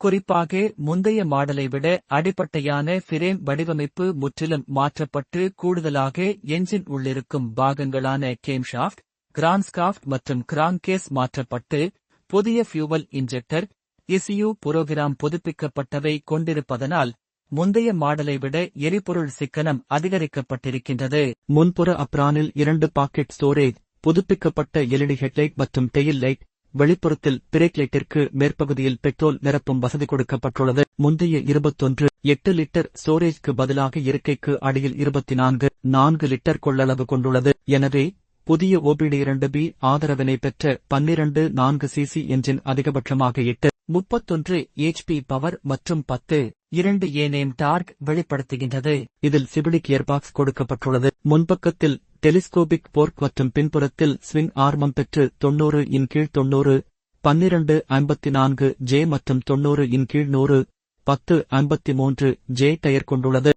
குறிப்பாக முந்தைய மாடலை விட அடிப்படையான ஃபிரேம் வடிவமைப்பு முற்றிலும் மாற்றப்பட்டு கூடுதலாக என்ஜின் உள்ளிருக்கும் பாகங்களான கேம்ஷாஃப்ட், கிரான்ஸ்காஃப்ட் மற்றும் கிரான்கேஸ் மாற்றப்பட்டு புதிய ஃபியூவல் இன்ஜெக்டர், ECU புரோகிராம் புதுப்பிக்கப்பட்டவை கொண்டிருப்பதனால் முந்தைய மாடலை விட எரிபொருள் சிக்கனம் அதிகரிக்கப்பட்டிருக்கின்றது. முன்புற அப்ரானில் 2 பாக்கெட் ஸ்டோரேஜ், புதுப்பிக்கப்பட்ட LED ஹெட்லைட் மற்றும் டெயில் லைட், வெளிப்புறத்தில் பிரேக் லைட்டிற்கு மேற்பகுதியில் பெட்ரோல் நிரப்பும் வசதி கொடுக்கப்பட்டுள்ளது. முந்தைய 21.8 லிட்டர் ஸ்டோரேஜ்க்கு பதிலாக இருக்கைக்கு அடியில் 24 லிட்டர் கொள்ளளவு கொண்டுள்ளது. எனவே புதிய OBD2B ஆதரவினை பெற்ற 12.4 cc என்ஜின் அதிகபட்சமாக 831 HP பவர் மற்றும் 10.2 Nm டார்க் வெளிப்படுத்துகின்றது. இதில் சிபிலிக் கியர்பாக்ஸ் கொடுக்கப்பட்டுள்ளது. முன்பக்கத்தில் டெலிஸ்கோபிக் போர்க் மற்றும் பின்புறத்தில் ஸ்விங் ஆர்மம் பெற்று 90/90, 1254J மற்றும் 90/100, 1053J டயர் கொண்டுள்ளது.